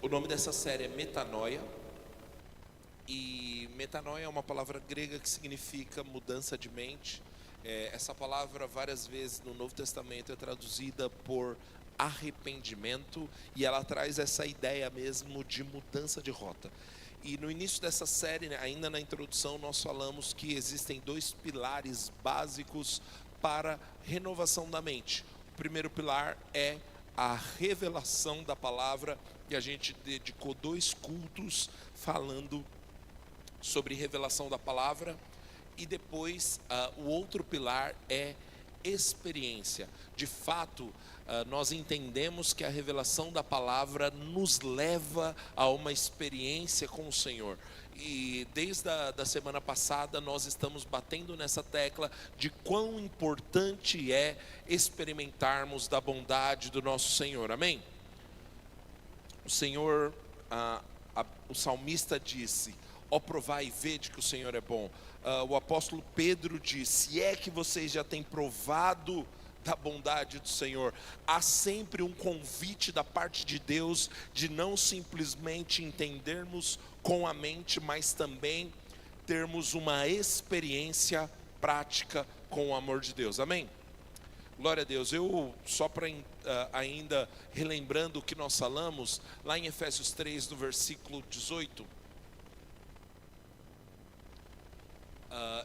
O nome dessa série é Metanoia. E metanoia é uma palavra grega que significa mudança de mente. Essa palavra várias vezes no Novo Testamento é traduzida por arrependimento, e ela traz essa ideia mesmo de mudança de rota. E no início dessa série, ainda na introdução, nós falamos que existem dois pilares básicos para renovação da mente. O primeiro pilar é a revelação da palavra, e a gente dedicou 2 cultos falando sobre revelação da palavra. E depois o outro pilar é experiência. De fato, nós entendemos que a revelação da palavra nos leva a uma experiência com o Senhor. E desde a semana passada nós estamos batendo nessa tecla de quão importante é experimentarmos da bondade do nosso Senhor. Amém? O Senhor, o salmista disse: ó, provai e vede que o Senhor é bom. O apóstolo Pedro disse: é que vocês já têm provado da bondade do Senhor. Há sempre um convite da parte de Deus de não simplesmente entendermos com a mente, mas também termos uma experiência prática com o amor de Deus. Amém? Glória a Deus. Eu, só para ainda relembrando o que nós falamos, lá em Efésios 3, no versículo 18,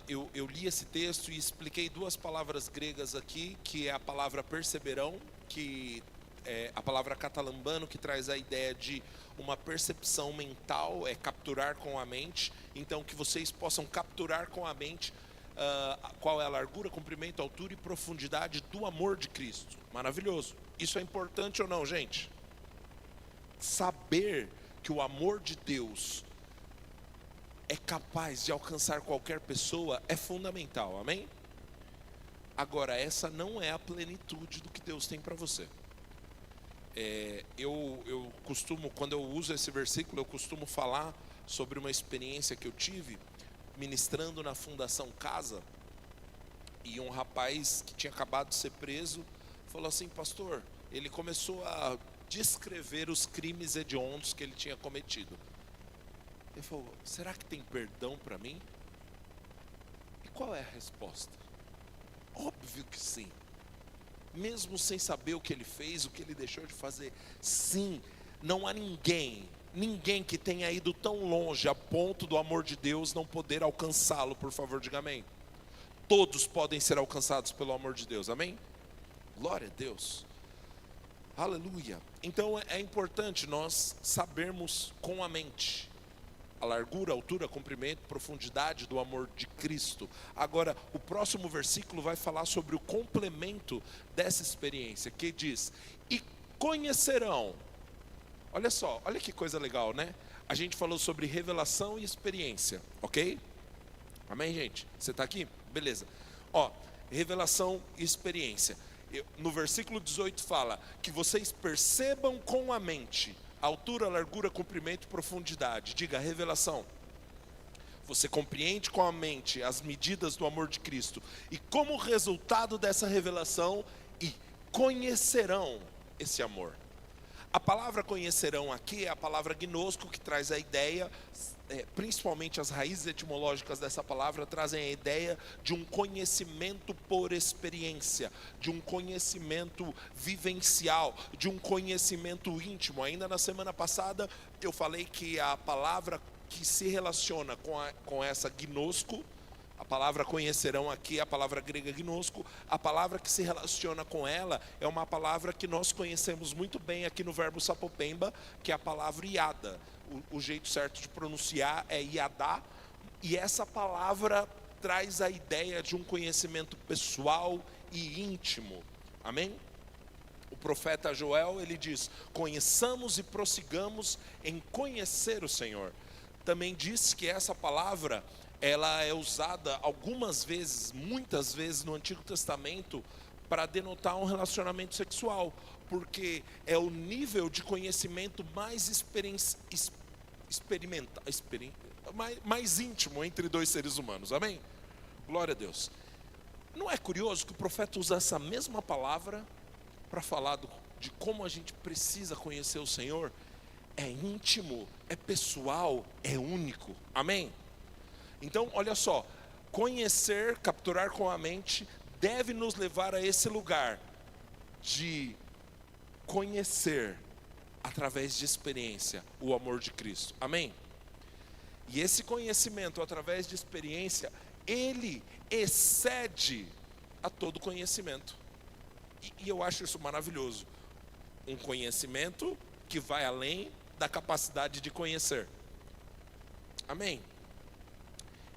eu li esse texto e expliquei 2 palavras gregas aqui, que é a palavra perceberão, que é a palavra catalambano, que traz a ideia de uma percepção mental, é capturar com a mente. Então, que vocês possam capturar com a mente qual é a largura, comprimento, altura e profundidade do amor de Cristo. Maravilhoso. Isso é importante ou não, gente? Saber que o amor de Deus é capaz de alcançar qualquer pessoa é fundamental, amém? Agora, essa não é a plenitude do que Deus tem para você. Eu costumo, quando eu uso esse versículo, eu costumo falar sobre uma experiência que eu tive ministrando na Fundação Casa. E um rapaz que tinha acabado de ser preso falou assim: pastor, ele começou a descrever os crimes hediondos que ele tinha cometido. Ele falou: será que tem perdão para mim? E qual é a resposta? Óbvio que sim. Mesmo sem saber o que ele fez, o que ele deixou de fazer, sim. Não há ninguém que tenha ido tão longe a ponto do amor de Deus não poder alcançá-lo. Por favor, diga amém. Todos podem ser alcançados pelo amor de Deus, amém? Glória a Deus. Aleluia. Então é importante nós sabermos com a mente a largura, altura, comprimento, profundidade do amor de Cristo. Agora, o próximo versículo vai falar sobre o complemento dessa experiência, que diz: e conhecerão. Olha só, olha que coisa legal, né? A gente falou sobre revelação e experiência, ok? Amém, gente? Você está aqui? Beleza. Ó, revelação e experiência. No versículo 18 fala que vocês percebam com a mente altura, largura, comprimento e profundidade. Diga: revelação. Você compreende com a mente as medidas do amor de Cristo, e como resultado dessa revelação, e conhecerão esse amor. A palavra conhecerão aqui é a palavra gnosco, que traz a ideia, principalmente as raízes etimológicas dessa palavra trazem a ideia de um conhecimento por experiência, de um conhecimento vivencial, de um conhecimento íntimo. Ainda na semana passada eu falei que a palavra que se relaciona com essa gnosco, a palavra conhecerão aqui é a palavra grega gnosco. A palavra que se relaciona com ela é uma palavra que nós conhecemos muito bem aqui no verbo sapopemba, que é a palavra iada. O jeito certo de pronunciar é iadá. E essa palavra traz a ideia de um conhecimento pessoal e íntimo. Amém? O profeta Joel, ele diz: conheçamos e prossigamos em conhecer o Senhor. Também diz que essa palavra, ela é usada algumas vezes, muitas vezes no Antigo Testamento, para denotar um relacionamento sexual, porque é o nível de conhecimento mais mais íntimo entre 2 seres humanos, amém? Glória a Deus. Não é curioso que o profeta usa essa mesma palavra para falar de como a gente precisa conhecer o Senhor? é íntimo, é pessoal, é único. Amém? Então, olha só, conhecer, capturar com a mente, deve nos levar a esse lugar de conhecer, através de experiência, o amor de Cristo. Amém? E esse conhecimento, através de experiência, ele excede a todo conhecimento. E eu acho isso maravilhoso. Um conhecimento que vai além da capacidade de conhecer. Amém?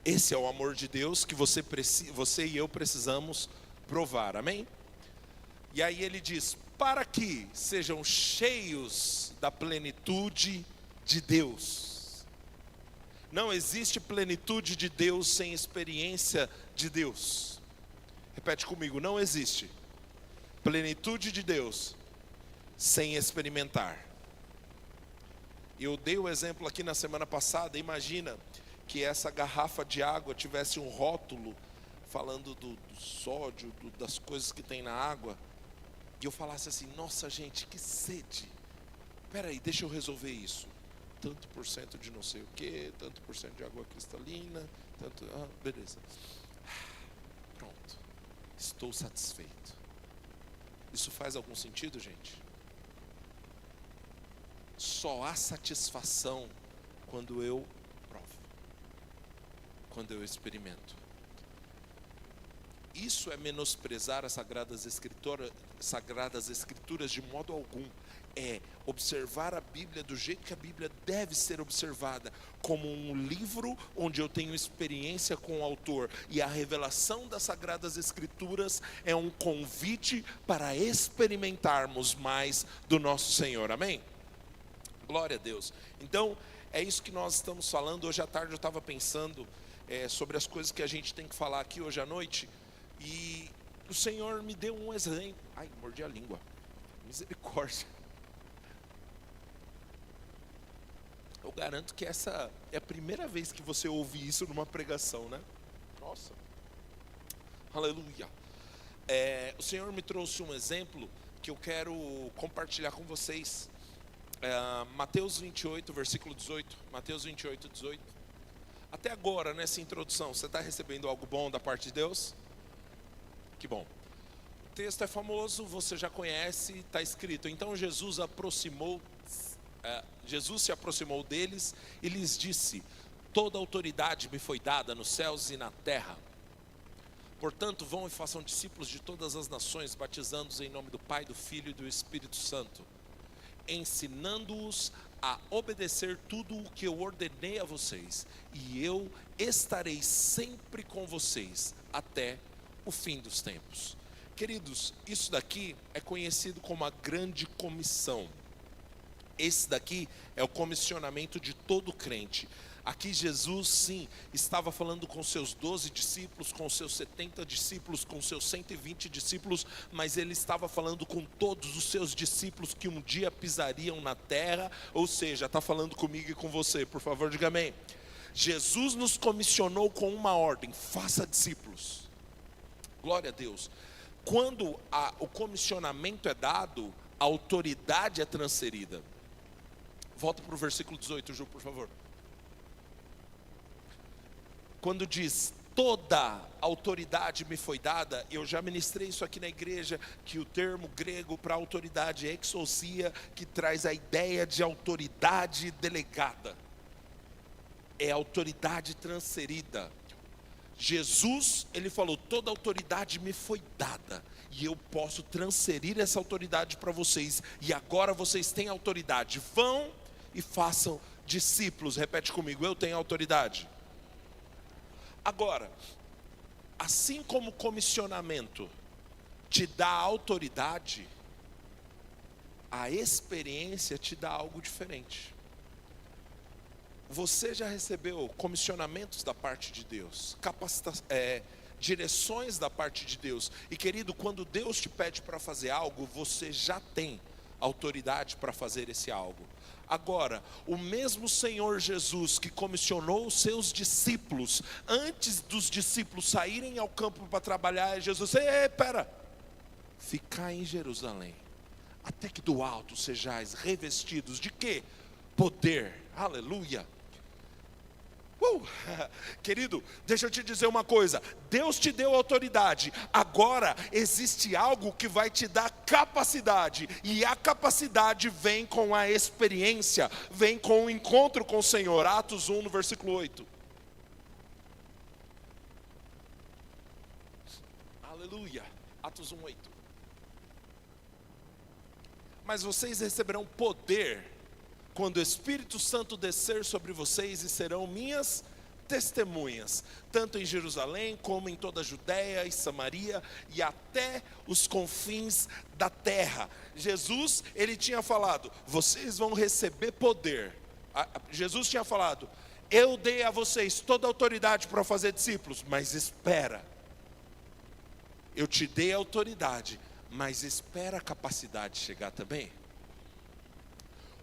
Esse é o amor de Deus que você e eu precisamos provar. Amém? E aí ele diz: para que sejam cheios da plenitude de Deus. Não existe plenitude de Deus sem experiência de Deus. Repete comigo: não existe plenitude de Deus sem experimentar. Eu dei o exemplo aqui na semana passada. Imagina que essa garrafa de água tivesse um rótulo falando do sódio, das coisas que tem na água, e eu falasse assim: nossa gente, que sede. Peraí, deixa eu resolver isso. Tanto por cento de não sei o que, tanto por cento de água cristalina, tanto... beleza. Pronto. Estou satisfeito. Isso faz algum sentido, gente? Só há satisfação quando eu provo, quando eu experimento. Isso é menosprezar as Sagradas Escrituras de modo algum. É observar a Bíblia do jeito que a Bíblia deve ser observada, como um livro onde eu tenho experiência com o autor. E a revelação das Sagradas Escrituras é um convite para experimentarmos mais do nosso Senhor. Amém? Glória a Deus. Então, é isso que nós estamos falando. Hoje à tarde eu estava pensando sobre as coisas que a gente tem que falar aqui hoje à noite. E o Senhor me deu um exemplo. Ai, mordi a língua. Misericórdia. Eu garanto que essa é a primeira vez que você ouve isso numa pregação, né? Nossa. Aleluia. O Senhor me trouxe um exemplo que eu quero compartilhar com vocês. Mateus 28, versículo 18. Mateus 28, 18. Até agora, nessa introdução, você está recebendo algo bom da parte de Deus? Que bom. O texto é famoso, você já conhece, está escrito: então Jesus se aproximou deles e lhes disse: toda autoridade me foi dada nos céus e na terra. Portanto, vão e façam discípulos de todas as nações, batizando-os em nome do Pai, do Filho e do Espírito Santo, ensinando-os a obedecer tudo o que eu ordenei a vocês, e eu estarei sempre com vocês até o fim dos tempos. Queridos, isso daqui é conhecido como a grande comissão. Esse daqui é o comissionamento de todo crente. Aqui Jesus, sim, estava falando com seus 12 discípulos, com seus 70 discípulos, com seus 120 discípulos, mas ele estava falando com todos os seus discípulos que um dia pisariam na terra. Ou seja, está falando comigo e com você, por favor, diga amém. Jesus nos comissionou com uma ordem: faça discípulos. Glória a Deus. Quando o comissionamento é dado, a autoridade é transferida. Volta para o versículo 18, Ju, por favor. Quando diz: toda autoridade me foi dada, eu já ministrei isso aqui na igreja, que o termo grego para autoridade é exousia, que traz a ideia de autoridade delegada. É autoridade transferida. Jesus, ele falou: toda autoridade me foi dada, e eu posso transferir essa autoridade para vocês, e agora vocês têm autoridade. Vão e façam discípulos. Repete comigo: eu tenho autoridade. Agora, assim como o comissionamento te dá autoridade, a experiência te dá algo diferente. Você já recebeu comissionamentos da parte de Deus, direções da parte de Deus. E querido, quando Deus te pede para fazer algo, você já tem autoridade para fazer esse algo. Agora, o mesmo Senhor Jesus que comissionou os seus discípulos, antes dos discípulos saírem ao campo para trabalhar, Jesus disse: espera, ficai em Jerusalém, até que do alto sejais revestidos de quê? poder. Aleluia. Querido, deixa eu te dizer uma coisa. Deus te deu autoridade. Agora existe algo que vai te dar capacidade. E a capacidade vem com a experiência, vem com o encontro com o Senhor. Atos 1, no versículo 8. Aleluia. Atos 1, 8. Mas vocês receberão poder quando o Espírito Santo descer sobre vocês, e serão minhas testemunhas, tanto em Jerusalém como em toda a Judéia e Samaria e até os confins da terra. Jesus, ele tinha falado, vocês vão receber poder. Jesus tinha falado, eu dei a vocês toda a autoridade para fazer discípulos, mas espera, eu te dei a autoridade, mas espera a capacidade chegar também.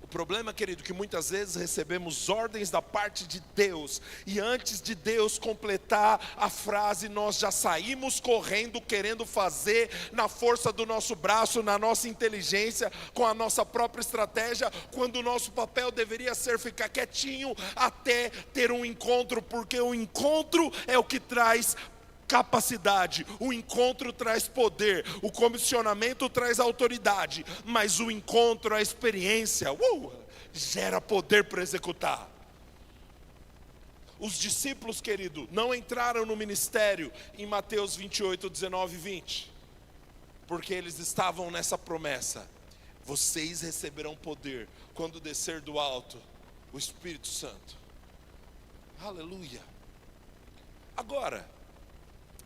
O problema, querido, que muitas vezes recebemos ordens da parte de Deus, e antes de Deus completar a frase, nós já saímos correndo, querendo fazer na força do nosso braço, na nossa inteligência, com a nossa própria estratégia, quando o nosso papel deveria ser ficar quietinho até ter um encontro, porque o encontro é o que traz capacidade, o encontro traz poder, o comissionamento traz autoridade, mas o encontro, a experiência, gera poder para executar. Os discípulos, querido, não entraram no ministério em Mateus 28, 19 e 20, porque eles estavam nessa promessa: vocês receberão poder quando descer do alto o Espírito Santo. Aleluia. Agora,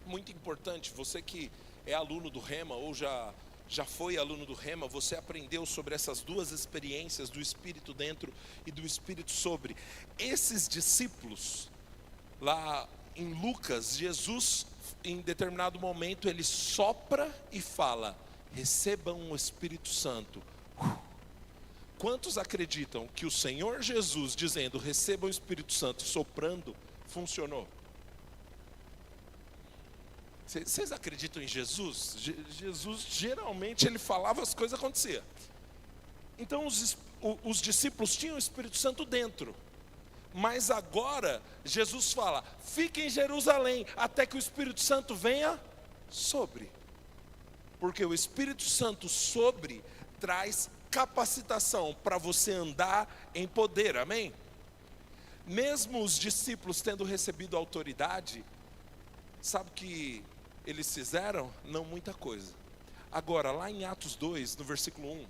muito importante, você que é aluno do Rema ou já foi aluno do Rema, você aprendeu sobre essas duas experiências do Espírito dentro e do Espírito sobre. Esses discípulos, lá em Lucas, Jesus em determinado momento ele sopra e fala, recebam o Espírito Santo. Quantos acreditam que o Senhor Jesus dizendo, recebam o Espírito Santo, soprando, funcionou? Vocês acreditam em Jesus? Jesus geralmente ele falava, as coisas aconteciam. Então os discípulos tinham o Espírito Santo dentro. Mas agora Jesus fala, fiquem em Jerusalém até que o Espírito Santo venha sobre. Porque o Espírito Santo sobre traz capacitação para você andar em poder, amém? Mesmo os discípulos tendo recebido autoridade, sabe o que eles fizeram? Não muita coisa. Agora, lá em Atos 2, no versículo 1,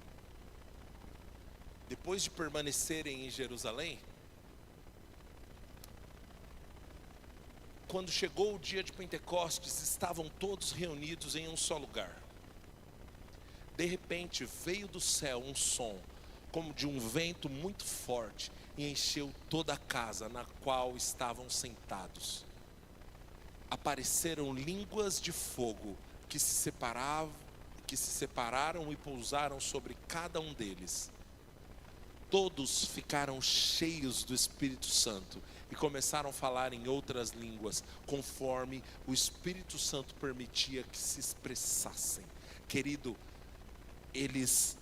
depois de permanecerem em Jerusalém, quando chegou o dia de Pentecostes, estavam todos reunidos em um só lugar. De repente, veio do céu um som, como de um vento muito forte, e encheu toda a casa na qual estavam sentados. Apareceram línguas de fogo que se separaram e pousaram sobre cada um deles. Todos ficaram cheios do Espírito Santo e começaram a falar em outras línguas, conforme o Espírito Santo permitia que se expressassem. Querido, eles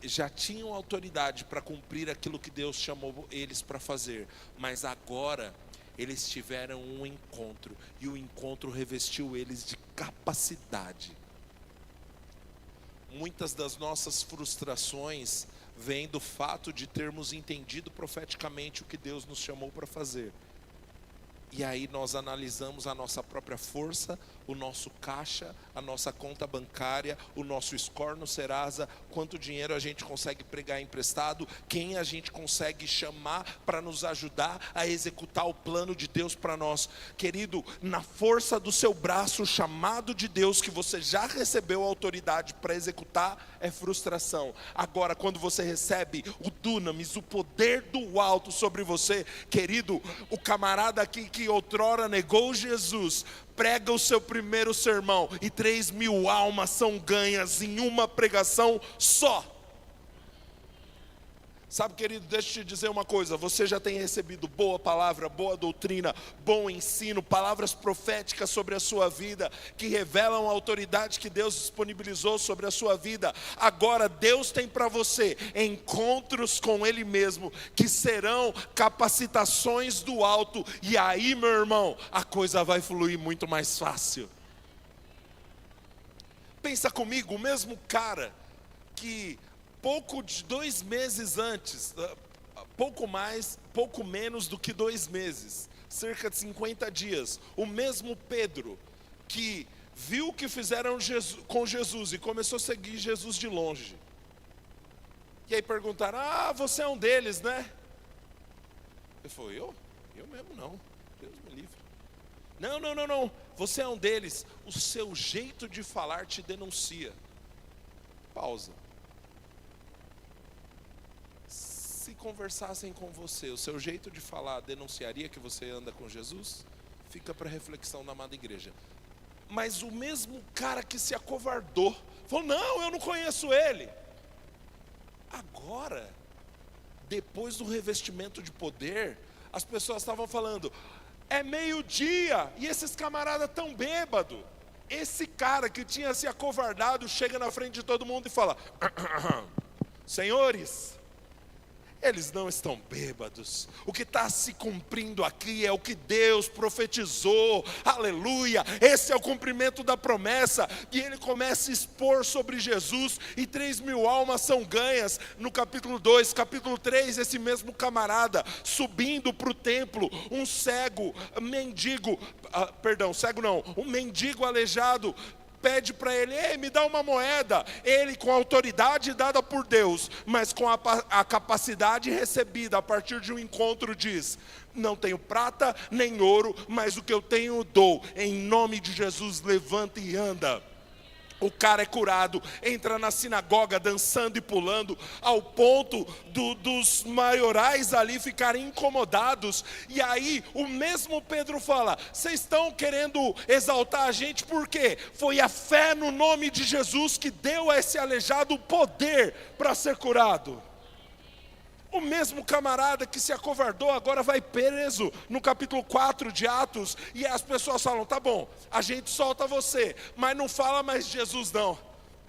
já tinham autoridade para cumprir aquilo que Deus chamou eles para fazer, mas agora eles tiveram um encontro, e o encontro revestiu eles de capacidade. Muitas das nossas frustrações vêm do fato de termos entendido profeticamente o que Deus nos chamou para fazer. E aí nós analisamos a nossa própria força, o nosso caixa, a nossa conta bancária, o nosso score no Serasa, quanto dinheiro a gente consegue pregar emprestado, quem a gente consegue chamar para nos ajudar a executar o plano de Deus para nós. Querido, na força do seu braço, o chamado de Deus que você já recebeu a autoridade para executar é frustração. Agora, quando você recebe o dunamis, o poder do alto sobre você, querido, o camarada aqui que outrora negou Jesus, prega o seu primeiro sermão e 3.000 almas são ganhas em uma pregação só. Sabe, querido, deixa eu te dizer uma coisa. Você já tem recebido boa palavra, boa doutrina, bom ensino, palavras proféticas sobre a sua vida, que revelam a autoridade que Deus disponibilizou sobre a sua vida. Agora Deus tem para você encontros com Ele mesmo, que serão capacitações do alto. E aí, meu irmão, a coisa vai fluir muito mais fácil. Pensa comigo, o mesmo cara que pouco de 2 meses antes, pouco menos do que 2 meses, cerca de 50 dias, o mesmo Pedro que viu o que fizeram com Jesus e começou a seguir Jesus de longe. E aí perguntaram: você é um deles, né? Ele falou: eu mesmo não, Deus me livre. Não, você é um deles. O seu jeito de falar te denuncia. Pausa. Se conversassem com você, o seu jeito de falar denunciaria que você anda com Jesus? Fica para reflexão da amada igreja. Mas o mesmo cara que se acovardou, falou: não, eu não conheço ele. Agora, depois do revestimento de poder, as pessoas estavam falando: é meio-dia e esses camaradas tão bêbados. Esse cara que tinha se acovardado chega na frente de todo mundo e fala: senhores, eles não estão bêbados. O que está se cumprindo aqui é o que Deus profetizou. Aleluia, esse é o cumprimento da promessa. E ele começa a expor sobre Jesus, e 3.000 almas são ganhas. No capítulo 2, capítulo 3, esse mesmo camarada subindo para o templo, um cego, um mendigo aleijado pede para ele: ei, me dá uma moeda. Ele, com a autoridade dada por Deus, mas com a capacidade recebida a partir de um encontro, diz: não tenho prata nem ouro, mas o que eu tenho dou. Em nome de Jesus, levanta e anda. O cara é curado, entra na sinagoga dançando e pulando, ao ponto dos maiorais ali ficarem incomodados. E aí o mesmo Pedro fala: vocês estão querendo exaltar a gente porque foi a fé no nome de Jesus que deu a esse aleijado o poder para ser curado. O mesmo camarada que se acovardou agora vai preso no capítulo 4 de Atos. E as pessoas falam: tá bom, a gente solta você, mas não fala mais de Jesus não.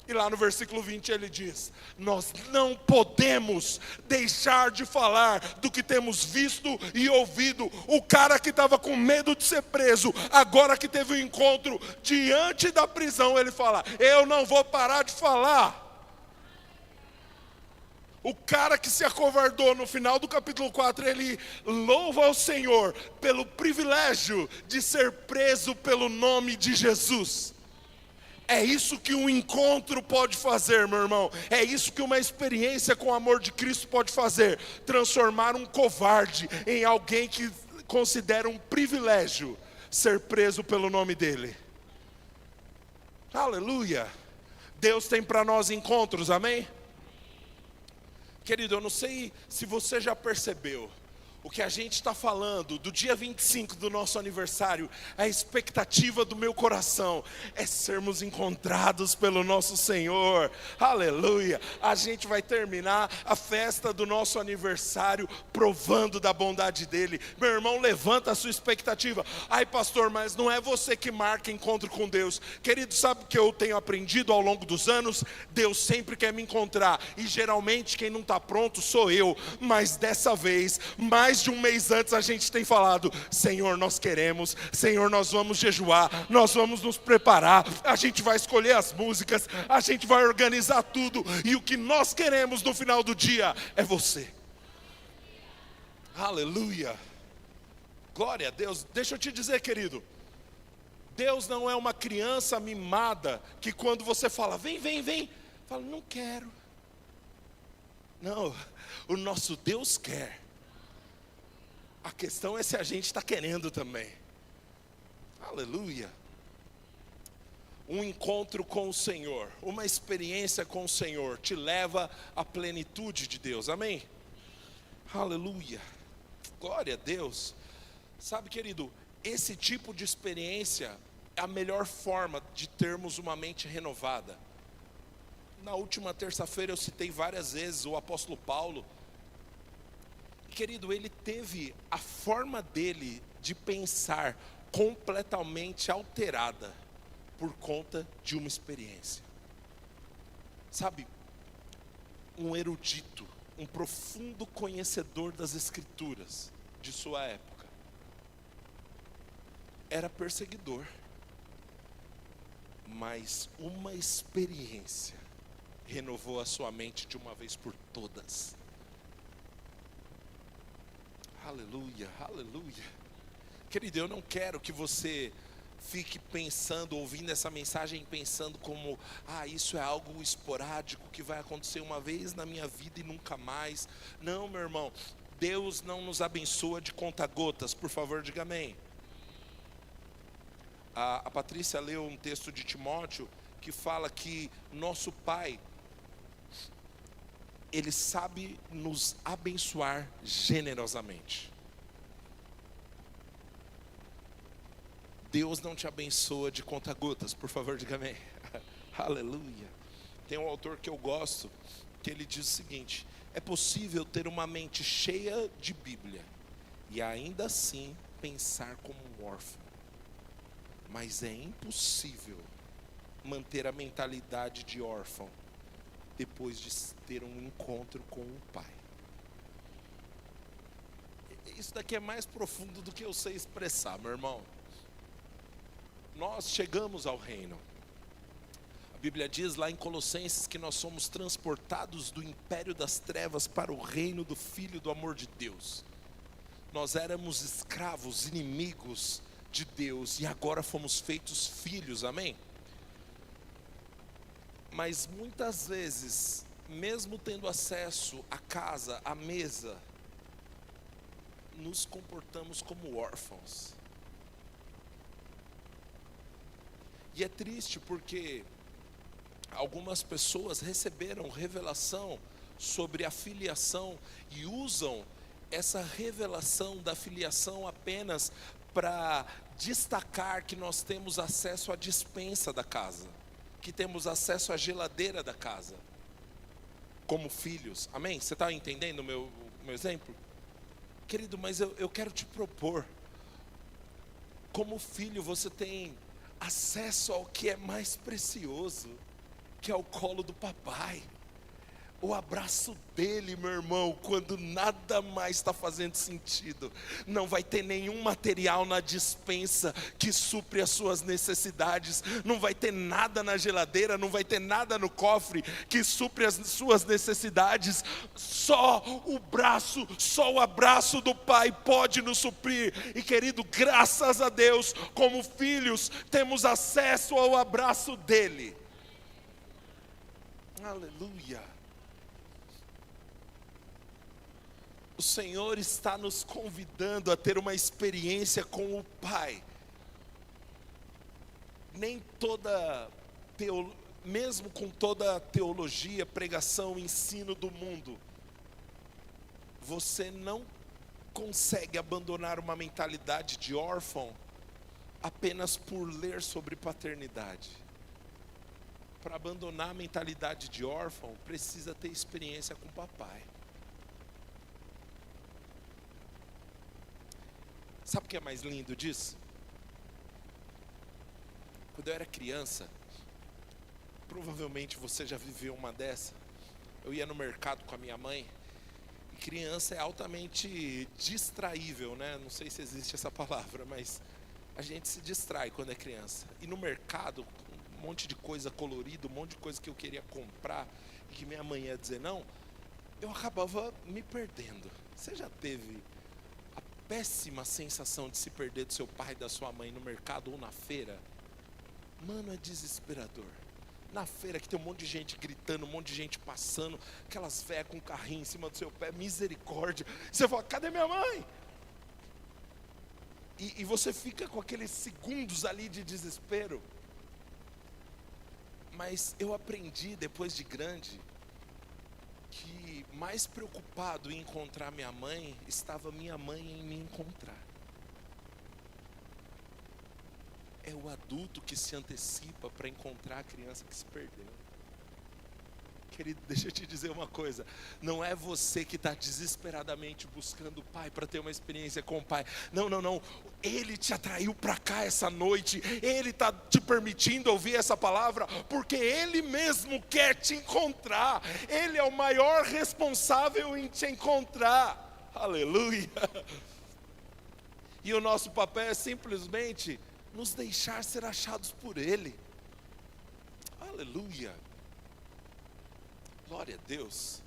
E lá no versículo 20 ele diz: nós não podemos deixar de falar do que temos visto e ouvido. O cara que estava com medo de ser preso, agora que teve um encontro diante da prisão, ele fala: eu não vou parar de falar. O cara que se acovardou no final do capítulo 4, ele louva ao Senhor pelo privilégio de ser preso pelo nome de Jesus. É isso que um encontro pode fazer, meu irmão. É isso que uma experiência com o amor de Cristo pode fazer. Transformar um covarde em alguém que considera um privilégio ser preso pelo nome dele. Aleluia. Deus tem para nós encontros, amém? Querido, eu não sei se você já percebeu, o que a gente está falando do dia 25 do nosso aniversário, a expectativa do meu coração é sermos encontrados pelo nosso Senhor. Aleluia. A gente vai terminar a festa do nosso aniversário provando da bondade dele. Meu irmão, levanta a sua expectativa. Ai, pastor, mas não é você que marca encontro com Deus. Querido, sabe o que eu tenho aprendido ao longo dos anos? Deus sempre quer me encontrar, e geralmente quem não está pronto sou eu. Mas dessa vez, mais de um mês antes, a gente tem falado: Senhor, nós queremos. Senhor, nós vamos jejuar, nós vamos nos preparar, a gente vai escolher as músicas, a gente vai organizar tudo, e o que nós queremos no final do dia é você. Aleluia. Glória a Deus. Deixa eu te dizer, querido, Deus não é uma criança mimada que quando você fala: vem, fala: não quero. Não, o nosso Deus quer. A questão é se a gente está querendo também. Aleluia. Um encontro com o Senhor, uma experiência com o Senhor te leva à plenitude de Deus, amém? Aleluia. Glória a Deus. Sabe, querido, esse tipo de experiência é a melhor forma de termos uma mente renovada. Na última terça-feira eu citei várias vezes o apóstolo Paulo, querido, ele teve a forma dele de pensar completamente alterada por conta de uma experiência. Sabe, um erudito, um profundo conhecedor das escrituras de sua época, era perseguidor, mas uma experiência renovou a sua mente de uma vez por todas. Aleluia, aleluia. Querido, eu não quero que você fique pensando, ouvindo essa mensagem, pensando como, isso é algo esporádico, que vai acontecer uma vez na minha vida e nunca mais. Não, meu irmão, Deus não nos abençoa de conta-gotas. Por favor, diga amém. A Patrícia leu um texto de Timóteo que fala que nosso Pai, Ele sabe nos abençoar generosamente. Deus não te abençoa de conta-gotas, por favor, diga amém. Aleluia. Tem um autor que eu gosto, que ele diz o seguinte: é possível ter uma mente cheia de Bíblia e ainda assim pensar como um órfão, mas é impossível manter a mentalidade de órfão depois de ter um encontro com o Pai. Isso daqui é mais profundo do que eu sei expressar, meu irmão. Nós chegamos ao reino. A Bíblia diz lá em Colossenses que nós somos transportados do império das trevas para o reino do Filho do amor de Deus. Nós éramos escravos, inimigos de Deus, e agora fomos feitos filhos, amém? Mas muitas vezes, mesmo tendo acesso à casa, à mesa, nos comportamos como órfãos. E é triste porque algumas pessoas receberam revelação sobre a filiação e usam essa revelação da filiação apenas para destacar que nós temos acesso à despensa da casa, que temos acesso à geladeira da casa, como filhos, amém? Você está entendendo o meu exemplo? Querido, mas eu quero te propor, como filho você tem acesso ao que é mais precioso, que é o colo do papai, o abraço dele, meu irmão, quando nada mais está fazendo sentido. Não vai ter nenhum material na despensa que supre as suas necessidades, não vai ter nada na geladeira, não vai ter nada no cofre que supre as suas necessidades. Só o abraço do Pai pode nos suprir. E querido, graças a Deus, como filhos, temos acesso ao abraço dele. Aleluia. O Senhor está nos convidando a ter uma experiência com o Pai. Mesmo com toda a teologia, pregação, ensino do mundo, você não consegue abandonar uma mentalidade de órfão apenas por ler sobre paternidade. Para abandonar a mentalidade de órfão, precisa ter experiência com o papai. Sabe o que é mais lindo disso? Quando eu era criança, provavelmente você já viveu uma dessa. Eu ia no mercado com a minha mãe, e criança é altamente distraível, né? Não sei se existe essa palavra, mas a gente se distrai quando é criança. E no mercado, um monte de coisa colorida, um monte de coisa que eu queria comprar e que minha mãe ia dizer não, eu acabava me perdendo. Você já teve péssima sensação de se perder do seu pai e da sua mãe no mercado ou na feira? Mano, é desesperador. Na feira que tem um monte de gente gritando, um monte de gente passando, aquelas velhas com carrinho em cima do seu pé, misericórdia. Você fala, cadê minha mãe? E você fica com aqueles segundos ali de desespero. Mas eu aprendi depois de grande que mais preocupado em encontrar minha mãe, estava minha mãe em me encontrar. É o adulto que se antecipa para encontrar a criança que se perdeu. Querido, deixa eu te dizer uma coisa. Não é você que está desesperadamente buscando o Pai para ter uma experiência com o Pai. Não, não, não. Ele te atraiu para cá essa noite. Ele está te permitindo ouvir essa palavra, porque Ele mesmo quer te encontrar. Ele é o maior responsável em te encontrar. Aleluia. E o nosso papel é simplesmente nos deixar ser achados por Ele. Aleluia. Glória a Deus.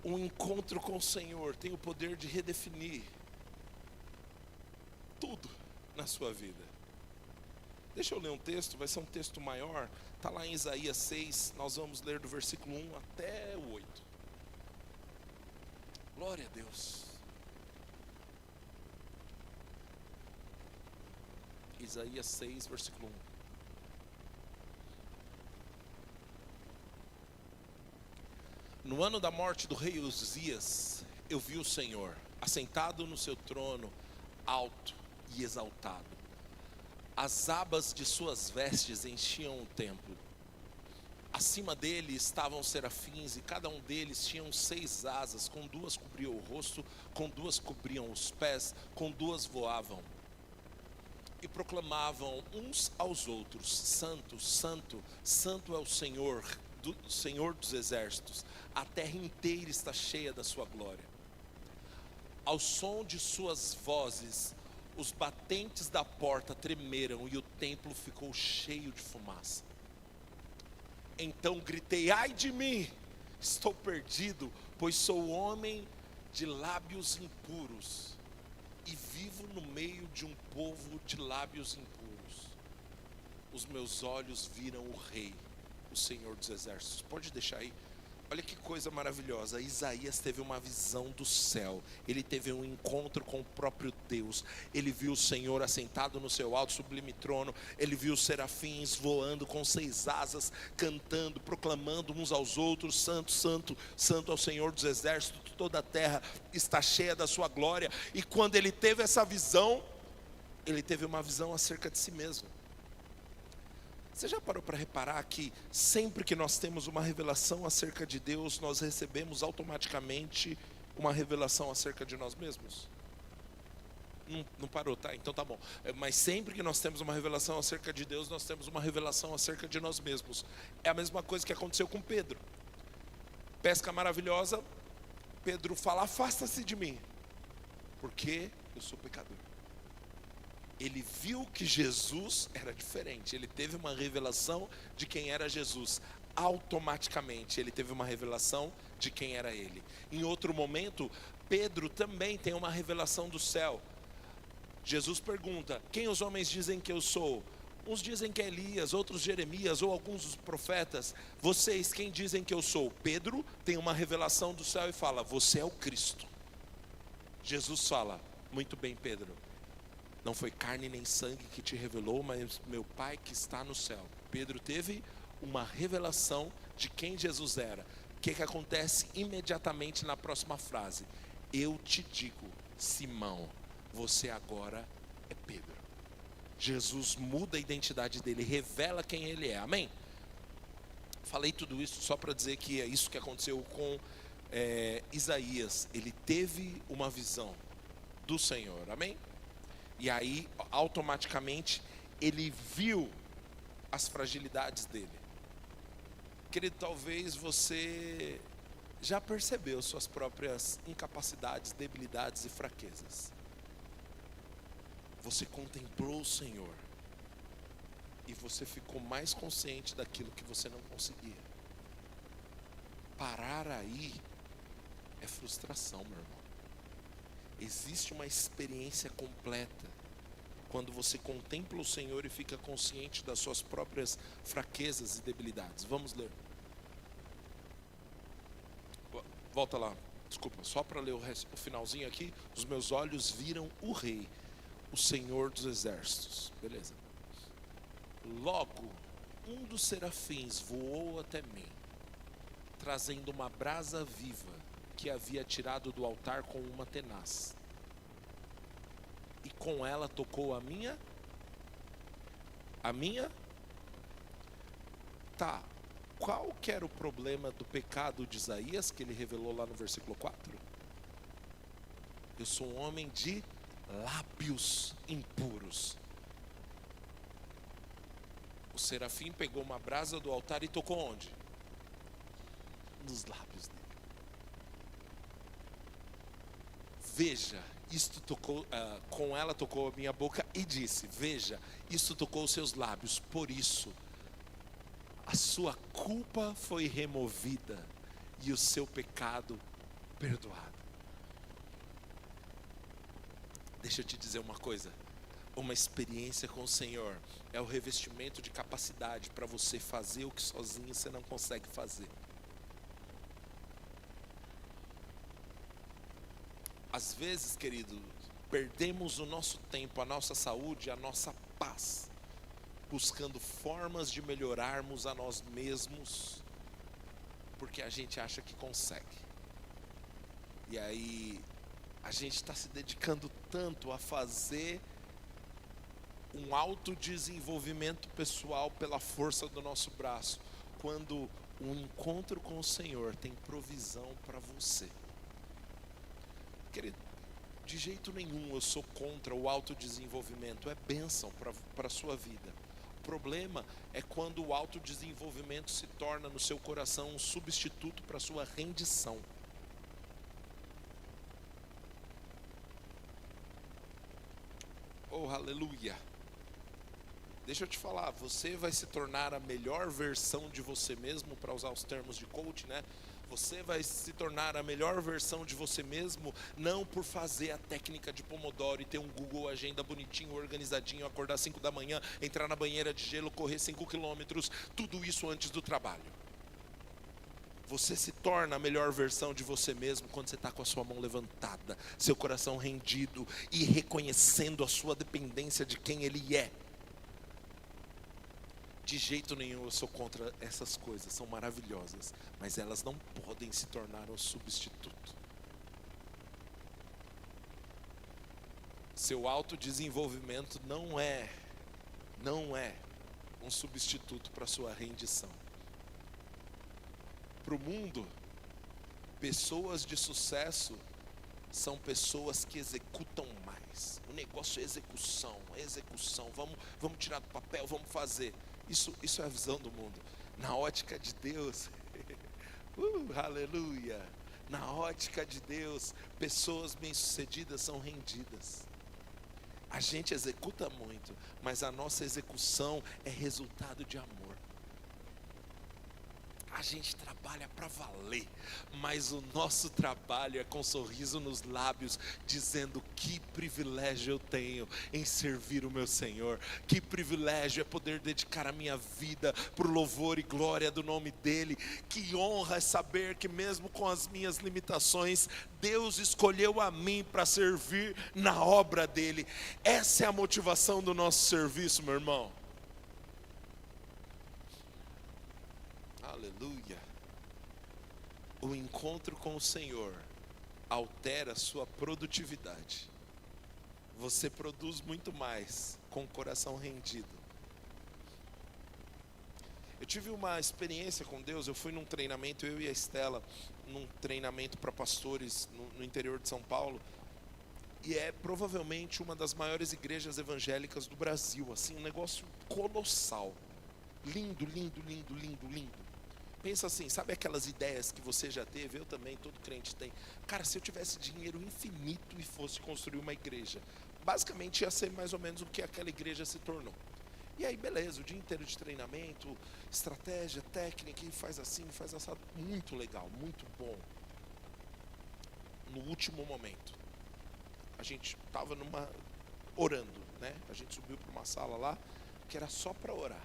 Um encontro com o Senhor tem o poder de redefinir tudo na sua vida. Deixa eu ler um texto, vai ser um texto maior. Está lá em Isaías 6, nós vamos ler do versículo 1 até o 8. Glória a Deus. Isaías 6, versículo 1. No ano da morte do rei Uzias, eu vi o Senhor, assentado no seu trono, alto e exaltado. As abas de suas vestes enchiam o templo. Acima dele estavam serafins, e cada um deles tinha 6 asas, com 2 cobriam o rosto, com 2 cobriam os pés, com 2 voavam. E proclamavam uns aos outros: Santo, Santo, Santo é o Senhor, Senhor dos exércitos. A terra inteira está cheia da sua glória. Ao som de suas vozes, os batentes da porta tremeram e o templo ficou cheio de fumaça. Então gritei: ai de mim, estou perdido, pois sou homem de lábios impuros e vivo no meio de um povo de lábios impuros. Os meus olhos viram o Rei, o Senhor dos exércitos. Pode deixar aí. Olha que coisa maravilhosa. Isaías teve uma visão do céu. Ele teve um encontro com o próprio Deus. Ele viu o Senhor assentado no seu alto sublime trono. Ele viu os serafins voando com 6 asas, cantando, proclamando uns aos outros: Santo, Santo, Santo é o Senhor dos exércitos. Toda a terra está cheia da sua glória. E quando ele teve essa visão, ele teve uma visão acerca de si mesmo. Você já parou para reparar que sempre que nós temos uma revelação acerca de Deus, nós recebemos automaticamente uma revelação acerca de nós mesmos? Não parou, tá? Então tá bom. Mas sempre que nós temos uma revelação acerca de Deus, nós temos uma revelação acerca de nós mesmos. É a mesma coisa que aconteceu com Pedro. Pesca maravilhosa, Pedro fala: afasta-se de mim, porque eu sou pecador. Ele viu que Jesus era diferente. Ele teve uma revelação de quem era Jesus. Automaticamente ele teve uma revelação de quem era ele. Em outro momento, Pedro também tem uma revelação do céu. Jesus pergunta: quem os homens dizem que eu sou? Uns dizem que é Elias, outros Jeremias, ou alguns dos profetas. Vocês, quem dizem que eu sou? Pedro tem uma revelação do céu e fala: você é o Cristo. Jesus fala: muito bem, Pedro, não foi carne nem sangue que te revelou, mas meu Pai que está no céu. Pedro teve uma revelação de quem Jesus era. O que acontece imediatamente na próxima frase? Eu te digo, Simão, você agora é Pedro. Jesus muda a identidade dele, revela quem ele é. Amém? Falei tudo isso só para dizer que é isso que aconteceu com Isaías. Ele teve uma visão do Senhor. Amém? E aí, automaticamente, ele viu as fragilidades dele. Querido, talvez você já percebeu suas próprias incapacidades, debilidades e fraquezas. Você contemplou o Senhor e você ficou mais consciente daquilo que você não conseguia. Parar aí é frustração, meu irmão. Existe uma experiência completa quando você contempla o Senhor e fica consciente das suas próprias fraquezas e debilidades. Vamos ler. Volta lá, desculpa, só para ler o finalzinho aqui. Os meus olhos viram o Rei, o Senhor dos exércitos. Beleza. Logo, um dos serafins voou até mim, trazendo uma brasa viva que havia tirado do altar com uma tenaz, e com ela tocou a minha, tá, Qual que era o problema do pecado de Isaías, que ele revelou lá no versículo 4? Eu sou um homem de lábios impuros. O serafim pegou uma brasa do altar e tocou onde? Nos lábios dele. Veja, isto tocou, com ela tocou a minha boca e disse: veja, isto tocou os seus lábios, por isso a sua culpa foi removida e o seu pecado perdoado. Deixa eu te dizer uma coisa. Uma experiência com o Senhor é o revestimento de capacidade para você fazer o que sozinho você não consegue fazer. Às vezes, querido, perdemos o nosso tempo, a nossa saúde, a nossa paz, buscando formas de melhorarmos a nós mesmos, porque a gente acha que consegue. E aí, a gente está se dedicando tanto a fazer um autodesenvolvimento pessoal pela força do nosso braço, quando um encontro com o Senhor tem provisão para você. Querido, de jeito nenhum eu sou contra o autodesenvolvimento, é bênção para a sua vida. O problema é quando o autodesenvolvimento se torna no seu coração um substituto para a sua rendição. Oh, aleluia! Deixa eu te falar, você vai se tornar a melhor versão de você mesmo, para usar os termos de coach, né? Você vai se tornar a melhor versão de você mesmo, não por fazer a técnica de Pomodoro e ter um Google Agenda bonitinho, organizadinho, acordar 5 da manhã, entrar na banheira de gelo, correr 5 quilômetros, tudo isso antes do trabalho. Você se torna a melhor versão de você mesmo quando você está com a sua mão levantada, seu coração rendido e reconhecendo a sua dependência de quem Ele é. De jeito nenhum eu sou contra essas coisas, são maravilhosas, mas elas não podem se tornar um substituto. Seu autodesenvolvimento não é um substituto para a sua rendição. Para o mundo, pessoas de sucesso são pessoas que executam mais. O negócio é execução, vamos tirar do papel, vamos fazer. Isso é a visão do mundo. Na ótica de Deus, aleluia! Na ótica de Deus, pessoas bem-sucedidas são rendidas. A gente executa muito, mas a nossa execução é resultado de amor. A gente trabalha para valer, mas o nosso trabalho é com um sorriso nos lábios, dizendo: que privilégio eu tenho em servir o meu Senhor, que privilégio é poder dedicar a minha vida por louvor e glória do nome dEle, que honra é saber que mesmo com as minhas limitações, Deus escolheu a mim para servir na obra dEle. Essa é a motivação do nosso serviço, meu irmão. Aleluia. O encontro com o Senhor altera a sua produtividade. Você produz muito mais com o coração rendido. Eu tive uma experiência com Deus. Eu fui num treinamento, eu e a Estela, num treinamento para pastores no interior de São Paulo. E é provavelmente uma das maiores igrejas evangélicas do Brasil. Assim, um negócio colossal. Lindo, lindo, lindo, lindo, lindo. Pensa assim, sabe aquelas ideias que você já teve? Eu também, todo crente tem. Cara, se eu tivesse dinheiro infinito e fosse construir uma igreja, basicamente ia ser mais ou menos o que aquela igreja se tornou. E aí, beleza, o dia inteiro de treinamento, estratégia, técnica, e faz assim, faz assado. Muito legal, muito bom. No último momento, a gente estava orando, né? A gente subiu para uma sala lá, que era só para orar.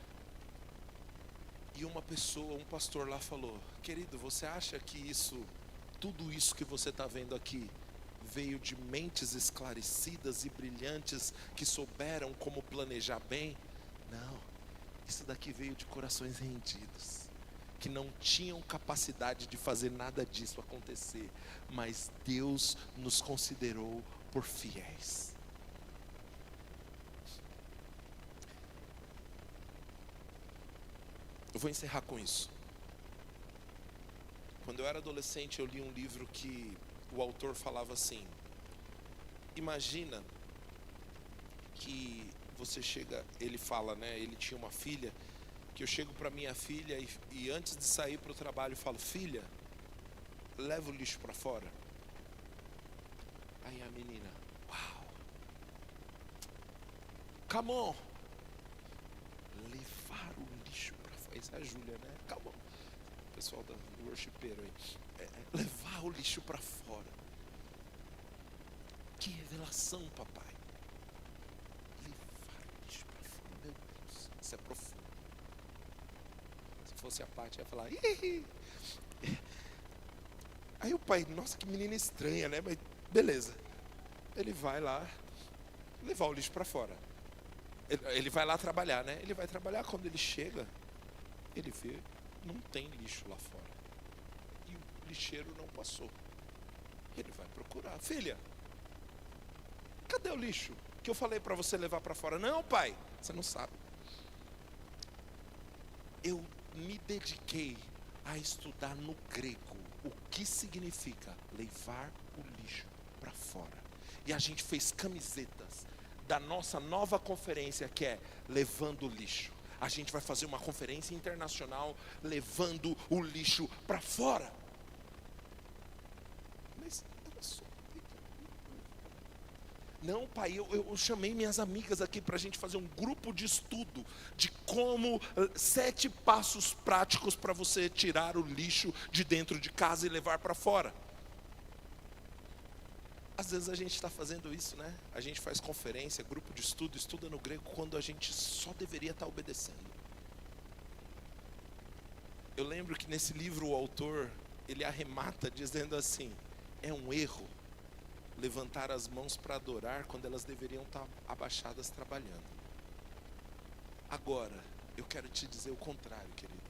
E uma pessoa, um pastor lá falou: querido, você acha que tudo isso que você está vendo aqui, veio de mentes esclarecidas e brilhantes que souberam como planejar bem? Não, isso daqui veio de corações rendidos, que não tinham capacidade de fazer nada disso acontecer, mas Deus nos considerou por fiéis. Eu vou encerrar com isso. Quando eu era adolescente, eu li um livro que o autor falava assim: imagina que você chega, ele fala, né? Ele tinha uma filha, que eu chego para minha filha e antes de sair para o trabalho eu falo: filha, leva o lixo para fora. Aí a menina: uau, come on, levar o lixo para fora. Isso é a Júlia, né? Come on. O pessoal do worshipeiro aí. Levar o lixo para fora. Que revelação, papai. Levar o lixo para fora. Meu Deus, isso é profundo. Se fosse a Paty, ia falar: ih. Aí o pai: nossa, que menina estranha, né? Mas beleza. Ele vai lá levar o lixo para fora. Ele vai lá trabalhar, né? Ele vai trabalhar. Quando ele chega, ele vê, não tem lixo lá fora. E o lixeiro não passou. Ele vai procurar: filha, cadê o lixo que eu falei para você levar para fora? Não, pai, você não sabe. Eu me dediquei a estudar no grego o que significa levar o lixo para fora. E a gente fez camisetas da nossa nova conferência, que é Levando o Lixo. A gente vai fazer uma conferência internacional levando o lixo para fora. Mas era só... Não, pai, eu chamei minhas amigas aqui para a gente fazer um grupo de estudo de como 7 passos práticos para você tirar o lixo de dentro de casa e levar para fora. Às vezes a gente está fazendo isso, né? A gente faz conferência, grupo de estudo, estuda no grego, quando a gente só deveria estar obedecendo. Eu lembro que nesse livro o autor, ele arremata dizendo assim: é um erro levantar as mãos para adorar quando elas deveriam estar abaixadas trabalhando. Agora, eu quero te dizer o contrário, querido.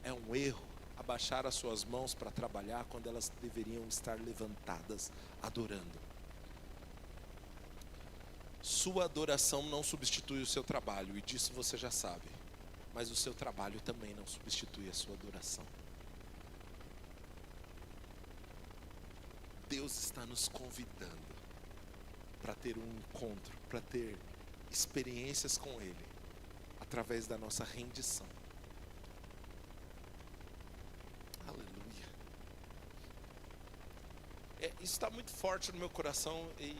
É um erro abaixar as suas mãos para trabalhar quando elas deveriam estar levantadas adorando. Sua adoração não substitui o seu trabalho, e disso você já sabe. Mas o seu trabalho também não substitui a sua adoração. Deus está nos convidando para ter um encontro, para ter experiências com Ele, através da nossa rendição. Aleluia. Isso está muito forte no meu coração e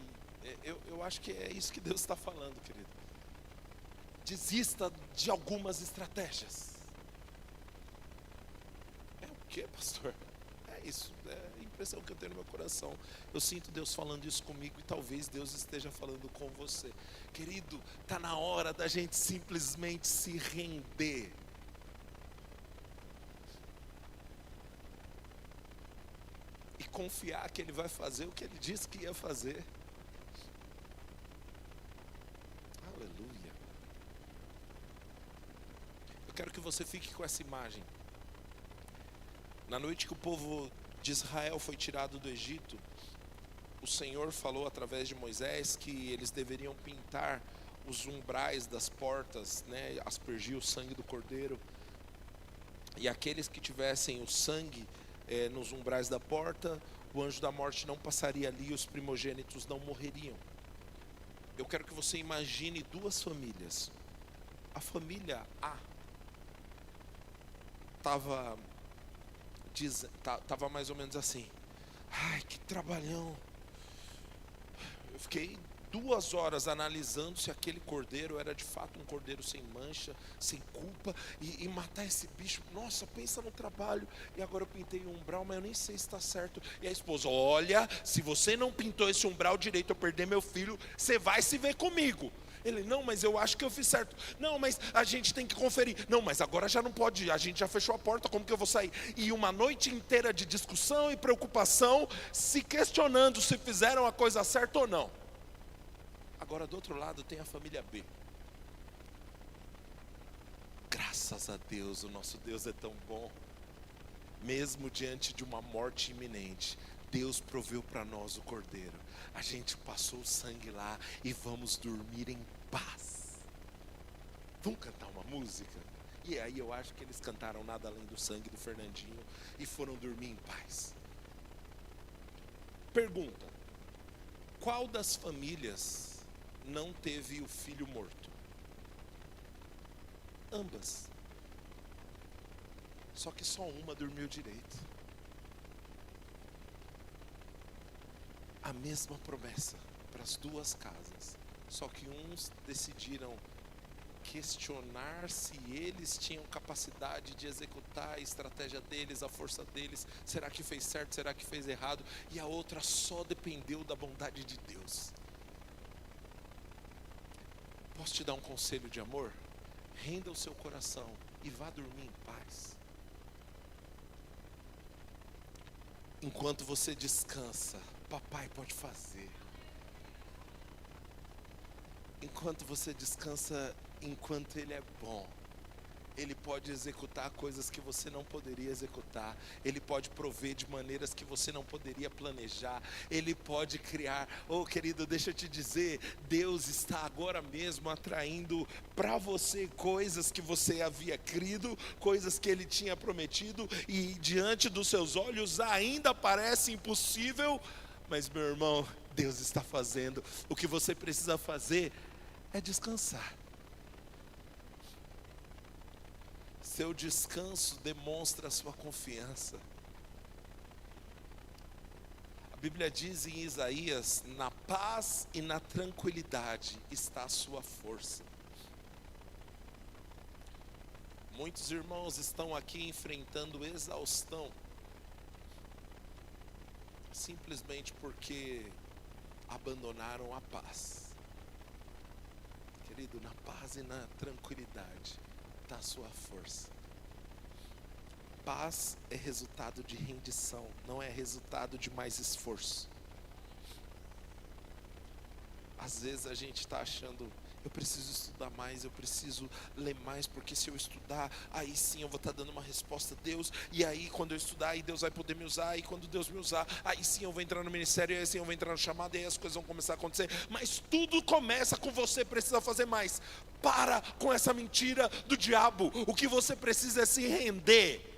eu acho que é isso que Deus está falando, querido. Desista de algumas estratégias. É o que, pastor? É isso, é a impressão que eu tenho no meu coração. Eu sinto Deus falando isso comigo e talvez Deus esteja falando com você. Querido, está na hora da gente simplesmente se render. E confiar que Ele vai fazer o que Ele disse que ia fazer. Aleluia. Eu quero que você fique com essa imagem. Na noite que o povo de Israel foi tirado do Egito, o Senhor falou através de Moisés que eles deveriam pintar os umbrais das portas, né, aspergir o sangue do cordeiro. E aqueles que tivessem o sangue nos umbrais da porta, o anjo da morte não passaria ali e os primogênitos não morreriam. Eu quero que você imagine 2 famílias. A família A estava mais ou menos assim: ai, que trabalhão. Eu fiquei 2 horas analisando se aquele cordeiro era de fato um cordeiro sem mancha, sem culpa, e matar esse bicho. Nossa, pensa no trabalho. E agora eu pintei um umbral, mas eu nem sei se está certo. E a esposa: olha, se você não pintou esse umbral direito, eu perder meu filho, você vai se ver comigo. Ele: não, mas eu acho que eu fiz certo. Não, mas a gente tem que conferir. Não, mas agora já não pode ir, a gente já fechou a porta, como que eu vou sair? E uma noite inteira de discussão e preocupação, se questionando se fizeram a coisa certa ou não. Agora do outro lado tem a família B. Graças a Deus, o nosso Deus é tão bom. Mesmo diante de uma morte iminente, Deus proveu para nós o cordeiro. A gente passou o sangue lá e vamos dormir em paz. Vamos cantar uma música? E aí eu acho que eles cantaram Nada Além do Sangue do Fernandinho e foram dormir em paz. Pergunta: qual das famílias não teve o filho morto? Ambas. Só que só uma dormiu direito. A mesma promessa para as duas casas. Só que uns decidiram questionar se eles tinham capacidade de executar a estratégia deles, a força deles. Será que fez certo? Será que fez errado? E a outra só dependeu da bondade de Deus. Posso te dar um conselho de amor? Renda o seu coração e vá dormir em paz. Enquanto você descansa, papai pode fazer. Enquanto você descansa, enquanto ele é bom, ele pode executar coisas que você não poderia executar. Ele pode prover de maneiras que você não poderia planejar. Ele pode criar. Oh, querido, deixa eu te dizer, Deus está agora mesmo atraindo para você coisas que você havia crido, coisas que ele tinha prometido, e diante dos seus olhos ainda parece impossível, mas meu irmão, Deus está fazendo. O que você precisa fazer é descansar. Seu descanso demonstra a sua confiança. A Bíblia diz em Isaías: na paz e na tranquilidade está a sua força. Muitos irmãos estão aqui enfrentando exaustão, simplesmente porque abandonaram a paz. Querido, na paz e na tranquilidade está a sua força. Paz é resultado de rendição, não é resultado de mais esforço. Às vezes a gente está achando: eu preciso estudar mais, eu preciso ler mais, porque se eu estudar, aí sim eu vou estar dando uma resposta a Deus, e aí quando eu estudar, aí Deus vai poder me usar, e quando Deus me usar, aí sim eu vou entrar no ministério, e aí sim eu vou entrar no chamado, e aí as coisas vão começar a acontecer. Mas tudo começa com você precisar fazer mais. Para com essa mentira do diabo. O que você precisa é se render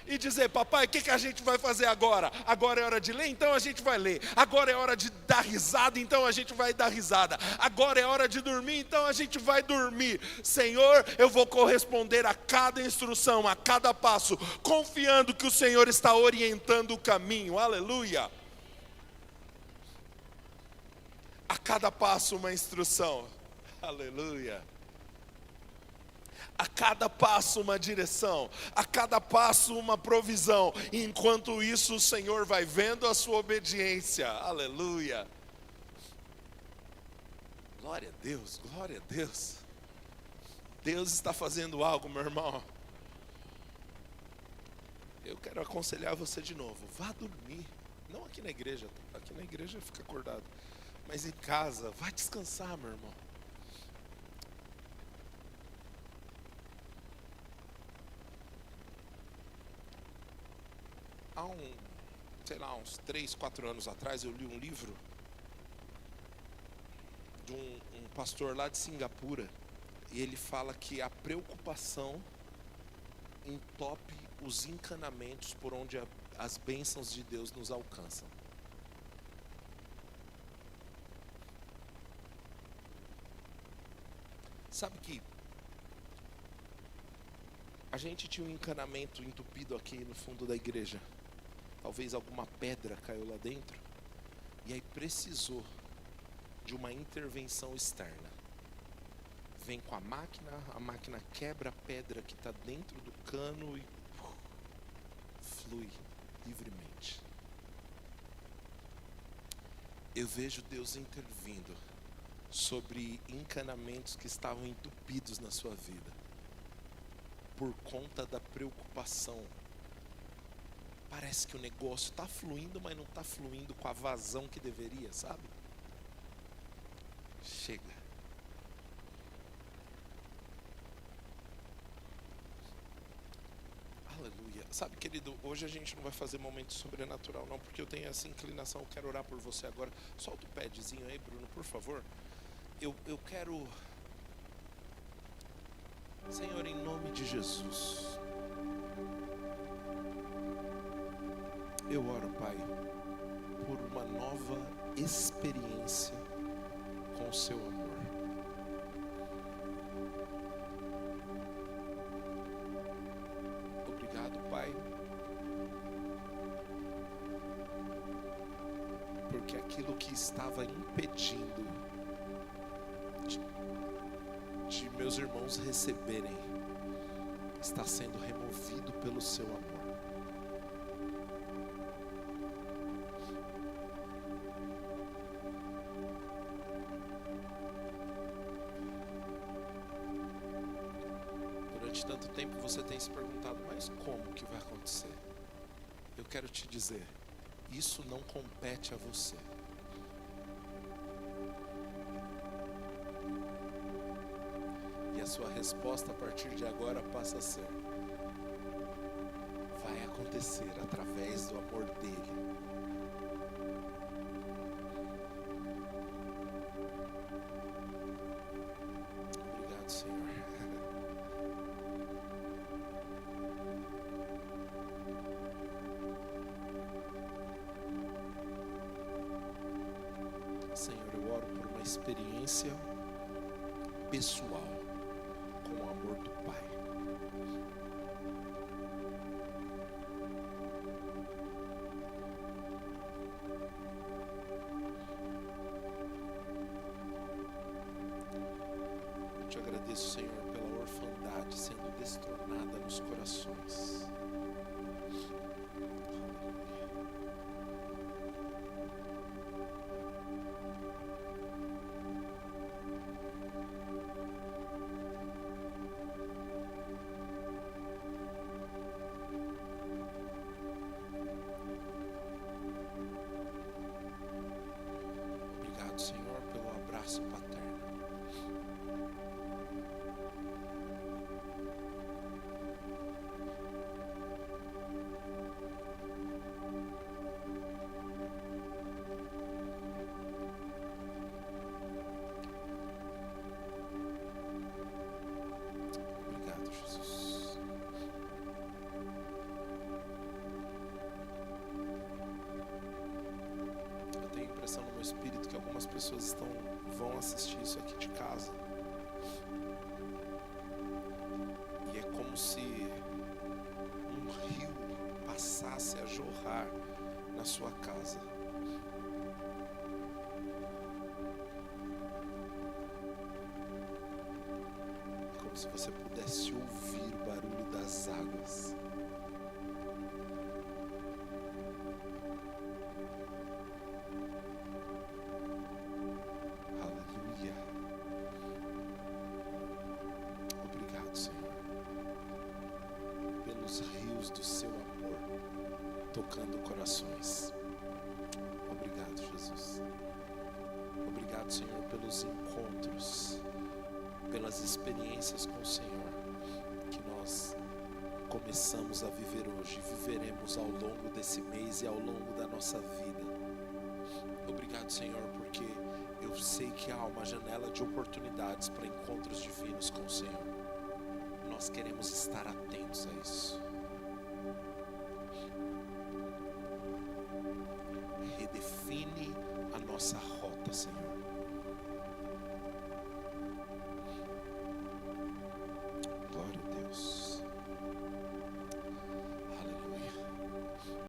e dizer: papai, o que a gente vai fazer agora? Agora é hora de ler, então a gente vai ler. Agora é hora de dar risada, então a gente vai dar risada. Agora é hora de dormir, então a gente vai dormir. Senhor, eu vou corresponder a cada instrução, a cada passo, confiando que o Senhor está orientando o caminho. Aleluia. A cada passo uma instrução. Aleluia. A cada passo uma direção, a cada passo uma provisão. E enquanto isso o Senhor vai vendo a sua obediência. Aleluia. Glória a Deus, glória a Deus. Deus está fazendo algo, meu irmão. Eu quero aconselhar você de novo: vá dormir. Não aqui na igreja, aqui na igreja fica acordado, mas em casa, vai descansar, meu irmão. Há uns 3, 4 anos atrás, eu li um livro de um pastor lá de Singapura, e ele fala que a preocupação entope os encanamentos por onde as bênçãos de Deus nos alcançam. Sabe que a gente tinha um encanamento entupido aqui no fundo da igreja. Talvez alguma pedra caiu lá dentro, e aí precisou de uma intervenção externa. Vem com a máquina quebra a pedra que está dentro do cano e flui livremente. Eu vejo Deus intervindo sobre encanamentos que estavam entupidos na sua vida, por conta da preocupação. Parece que o negócio está fluindo, mas não está fluindo com a vazão que deveria, sabe? Chega. Aleluia. Sabe, querido, hoje a gente não vai fazer momento sobrenatural não, porque eu tenho essa inclinação. Eu quero orar por você agora. Solta o padzinho aí, Bruno, por favor. Eu quero Senhor, em nome de Jesus, eu oro, Pai, por uma nova experiência com o seu amor. Obrigado, Pai, porque aquilo que estava impedindo de meus irmãos receberem está sendo removido pelo seu amor. Durante tanto tempo você tem se perguntado, mas como que vai acontecer? Eu quero te dizer, isso não compete a você. E a sua resposta a partir de agora passa a ser: vai acontecer através do amor dele. Obrigado, Senhor. Senhor, eu oro por uma experiência pessoal com o amor do Pai. Eu te agradeço, Senhor, pela orfandade sendo destronada nos corações. Obrigado, Senhor, pelo abraço paterno. Obrigado, Jesus. Eu tenho a impressão no meu espírito que algumas pessoas vão assistir isso aqui de casa. E é como se um rio passasse a jorrar na sua casa. Como se você pudesse ouvir o barulho das águas. Aleluia. Obrigado, Senhor, pelos rios do seu amor tocando corações. Obrigado, Jesus. Obrigado, Senhor, pelos encontros, pelas experiências com o Senhor que nós começamos a viver hoje, viveremos ao longo desse mês e ao longo da nossa vida. Obrigado, Senhor, porque eu sei que há uma janela de oportunidades para encontros divinos com o Senhor. Nós queremos estar atentos a isso. Redefine a nossa rota, Senhor.